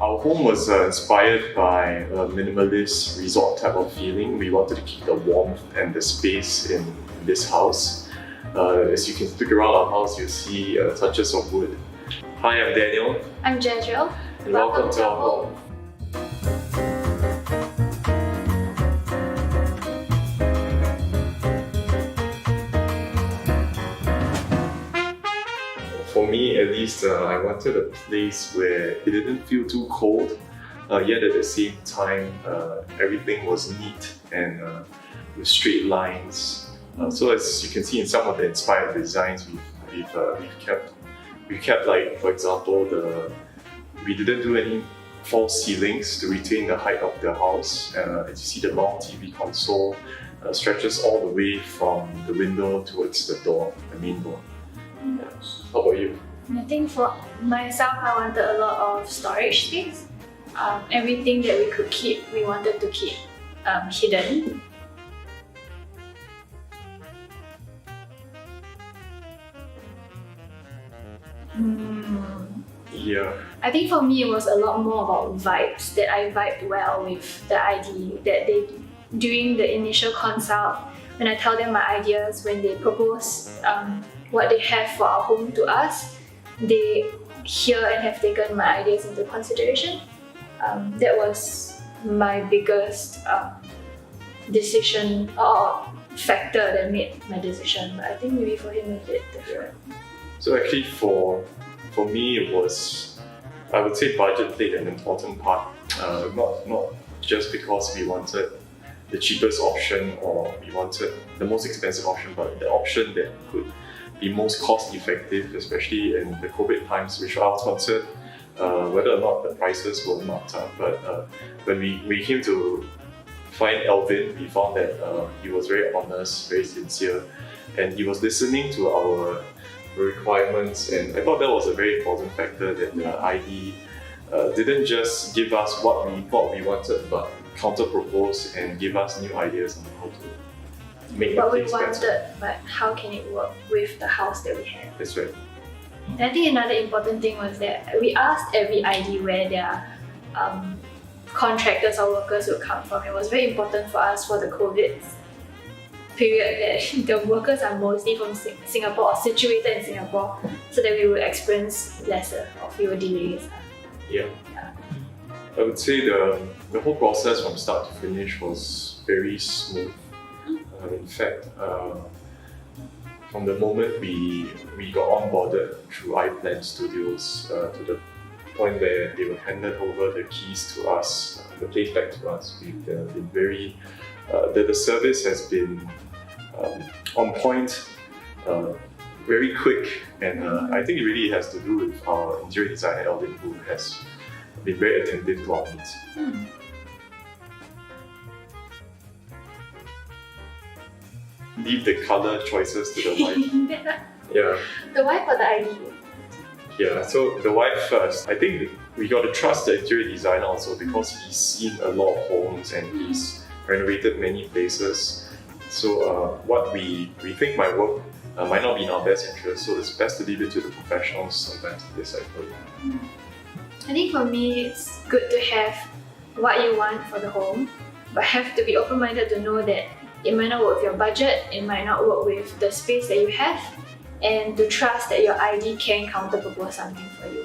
Our home was inspired by a minimalist resort type of feeling. We wanted to keep the warmth and the space in this house. As you can look around our house, you'll see touches of wood. Hi, I'm Daniel. I'm Jezreel. And welcome to our home. For me, at least, I wanted a place where it didn't feel too cold, yet at the same time, everything was neat and with straight lines. So as you can see in some of the inspired designs we've kept, like, for example, we didn't do any false ceilings to retain the height of the house. As you see, the long TV console stretches all the way from the window towards the door, the main door. Yeah. How about you? I think for myself, I wanted a lot of storage space. Everything that we could keep, we wanted to keep hidden. Yeah. I think for me, it was a lot more about vibes, that I vibed well with the ID, that they, during the initial consult, when I tell them my ideas, when they propose what they have for our home to us, they hear and have taken my ideas into consideration. That was my biggest decision or factor that made my decision. But I think maybe for him a bit different. So actually for me, it was, I would say, budget played an important part. Not just because we wanted the cheapest option or we wanted the most expensive option, but the option that could be most cost effective, especially in the COVID times, which I was concerned whether or not the prices will not. But when we came to find Alvin, we found that he was very honest, very sincere, and he was listening to our requirements, and I thought that was a very important factor, that the ID didn't just give us what we thought we wanted, but counter-propose and give us new ideas on how to make what we things wanted, better. but how can it work with the house that we have? That's right. And I think another important thing was that we asked every ID where their contractors or workers would come from. It was very important for us for the COVID period that the workers are mostly from Singapore or situated in Singapore, so that we would experience lesser or fewer delays. Yeah. I would say the whole process from start to finish was very smooth. In fact, from the moment we got onboarded through iPlan Studios to the point where they were handed over the keys to us, the place back to us, we've been very, the service has been on point, very quick, and I think it really has to do with our interior designer Alvin, who has been very attentive to our needs. Leave the color choices to the wife. Yeah. The wife or the ID? Yeah, so the wife first. I think we got to trust the interior designer also, because he's seen a lot of homes and he's renovated many places. So what we think might work might not be in our best interest, so it's best to leave it to the professionals sometimes to decide for you. I think for me, it's good to have what you want for the home, but have to be open-minded to know that it might not work with your budget, it might not work with the space that you have, and to trust that your ID can counter-propose something for you.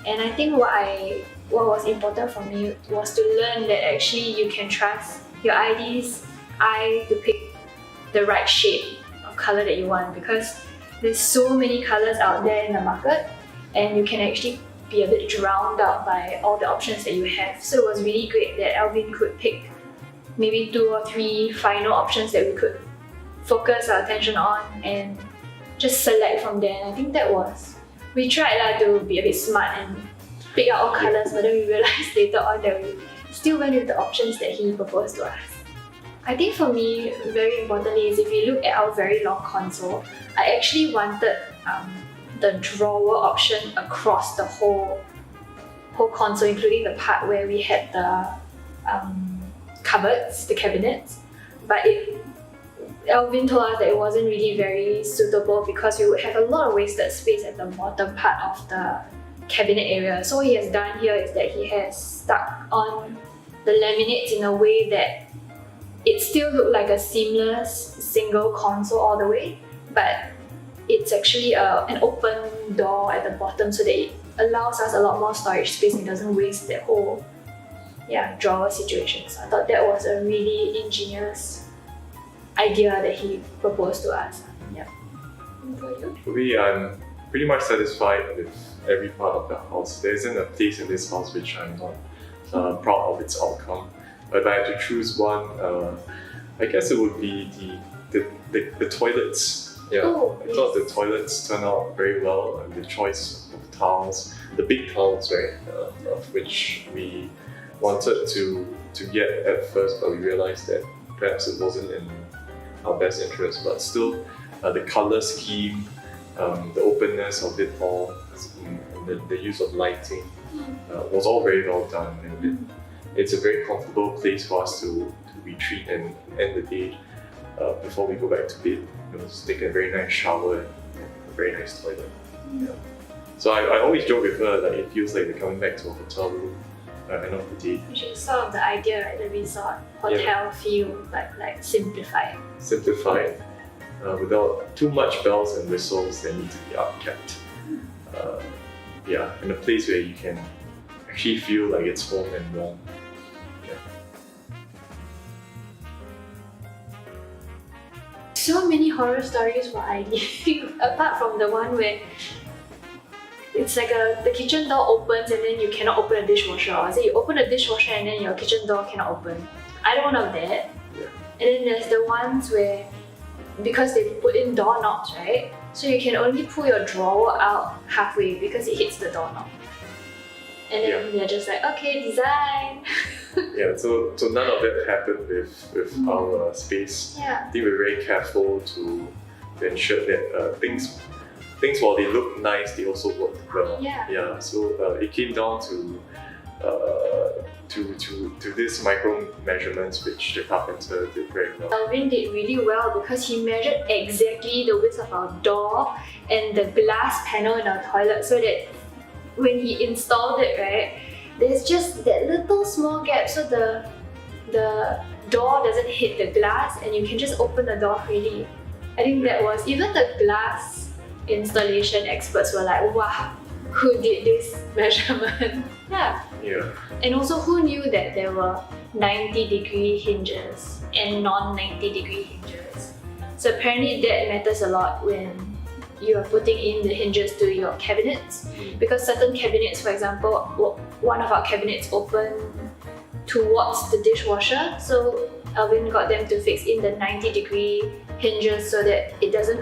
And I think what was important for me was to learn that actually you can trust your ID's eye to pick the right shade of color that you want, because there's so many colors out there in the market, and you can actually be a bit drowned out by all the options that you have. So it was really great that Alvin could pick maybe 2 or 3 final options that we could focus our attention on and just select from there. And I think that was, we tried to be a bit smart and pick out all colors, but then we realized later on that we still went with the options that he proposed to us. I think for me, very importantly, is if you look at our very long console, I actually wanted the drawer option across the whole console, including the part where we had the cupboards, the cabinets. But Alvin told us that it wasn't really very suitable because we would have a lot of wasted space at the bottom part of the cabinet area. So what he has done here is that he has stuck on the laminates in a way that it still looked like a seamless single console all the way, but it's actually an open door at the bottom so that it allows us a lot more storage space and doesn't waste that whole drawer situation. So I thought that was a really ingenious idea that he proposed to us. Yeah. For me, I'm pretty much satisfied with every part of the house. There isn't a place in this house which I'm not proud of its outcome. But if I had to choose one, I guess it would be the toilets. Yeah, Oh, I thought the toilets turned out very well, and the choice of towels, the big towels, right, of which we wanted to get at first, but we realized that perhaps it wasn't in our best interest. But still, the color scheme, the openness of it all, the use of lighting was all very well done, and it's a very comfortable place for us to retreat and end the day before we go back to bed. Just take a very nice shower and a very nice toilet. Yeah. So I always joke with her that it feels like we're coming back to a hotel room at the end of the day. Which is sort of the idea, right? The resort hotel feel, but like simplified. Simplified, without too much bells and whistles that need to be upkept. In a place where you can actually feel like it's home and warm. So many horror stories were I apart from the one where it's like the kitchen door opens and then you cannot open a dishwasher, or say you open a dishwasher and then your kitchen door cannot open. I don't know that. Yeah. And then there's the ones where, because they put in doorknobs, right? So you can only pull your drawer out halfway because it hits the doorknob. And then they're just like, okay, design. So none of that happened with our space. Yeah. I think we're very careful to ensure that things while they look nice, they also work well. So it came down to this micro measurements which the carpenter did very well. Alvin did really well because he measured exactly the width of our door and the glass panel in our toilet, so that when he installed it, right, there's just that little small gap so the door doesn't hit the glass and you can just open the door freely. I think that was, even the glass installation experts were like, wow, who did this measurement? Yeah. And also, who knew that there were 90-degree hinges and non-90-degree hinges? So apparently that matters a lot when you are putting in the hinges to your cabinets, because certain cabinets, for example, one of our cabinets open towards the dishwasher, so Alvin got them to fix in the 90-degree hinges so that it doesn't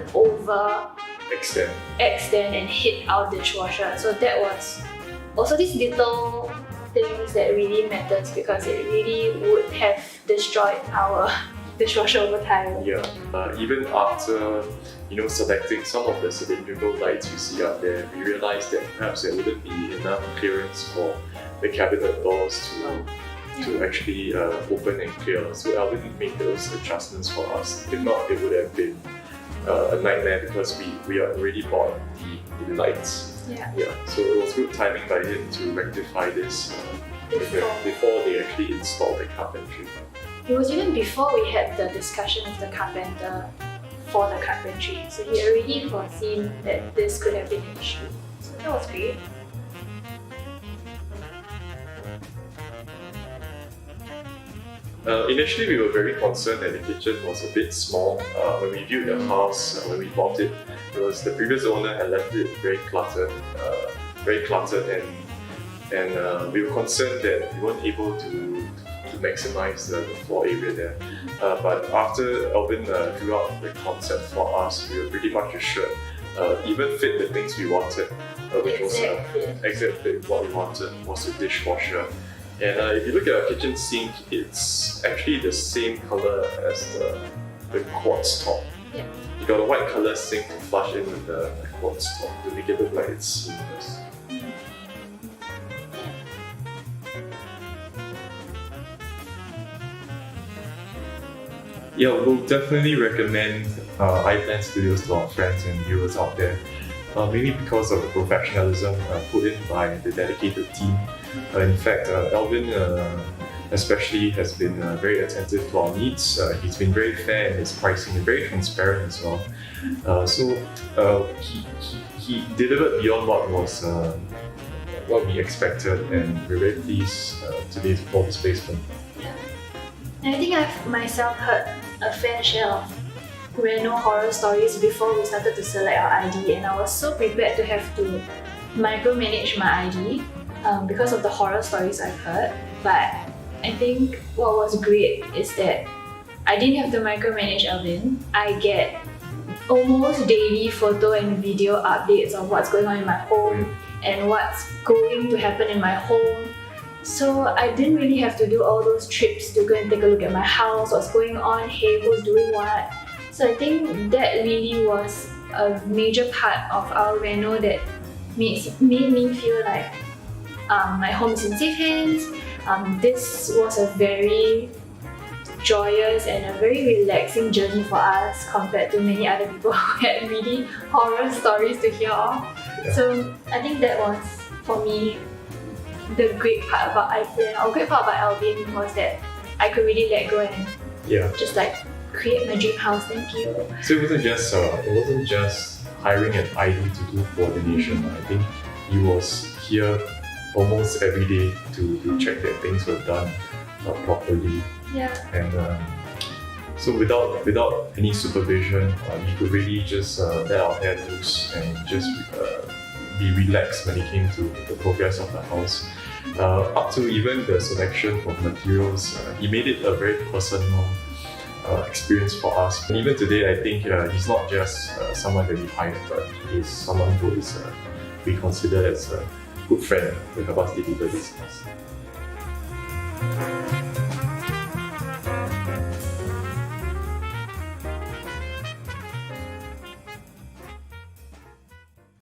extend and hit our dishwasher. So that was also these little things that really matters, because it really would have destroyed our dishwasher over time. Even after selecting some of the cylindrical lights you see up there, we realized that perhaps there wouldn't be enough clearance for the cabinet doors to actually open and clear. So Alvin made those adjustments for us. If not, it would have been a nightmare, because we already bought the lights. So it was good timing by him to rectify this before they actually installed the carpentry. It was even before we had the discussion with the carpenter for the carpentry. So he already foreseen that this could have been an issue. So that was great. Initially, we were very concerned that the kitchen was a bit small. When we viewed the house, when we bought it, the previous owner had left it very cluttered, and we were concerned that we weren't able to maximize the floor area there. But after Alvin drew out the concept for us, we were pretty much assured, even fit the things we wanted, which was exactly what we wanted, was a dishwasher. And if you look at our kitchen sink, it's actually the same color as the quartz top. You got a white color sink to flush in with the quartz top to make it look like it's seamless. We'll definitely recommend iPlan Studios to our friends and viewers out there. maybe because of the professionalism put in by the dedicated team. In fact, Alvin especially has been very attentive to our needs. He's been very fair in his pricing and very transparent as well. He delivered beyond what we expected, and we're very pleased today for this placement. And I think I've myself heard a fair share of Reno horror stories before we started to select our ID, and I was so prepared to have to micromanage my ID because of the horror stories I've heard. But I think what was great is that I didn't have to micromanage Alvin. I get almost daily photo and video updates of what's going on in my home and what's going to happen in my home. So I didn't really have to do all those trips to go and take a look at my house, what's going on, hey, who's doing what. So I think that really was a major part of our Reno that made me feel like my home is in safe hands. This was a very joyous and a very relaxing journey for us compared to many other people who had really horror stories to hear of. Yeah. So I think that was, for me, the great part about Alvin was that I could really let go and just like create my dream house. Thank you. So it wasn't just hiring an ID to do coordination. I think he was here almost every day to check that things were done properly. Yeah. And so without any supervision, we could really just let our hair loose and just be relaxed when it came to the progress of the house. Up to even the selection of materials, he made it a very personal experience for us. And even today, I think he's not just someone that we hired, but he's someone who is we consider as a good friend to help us deliver this house.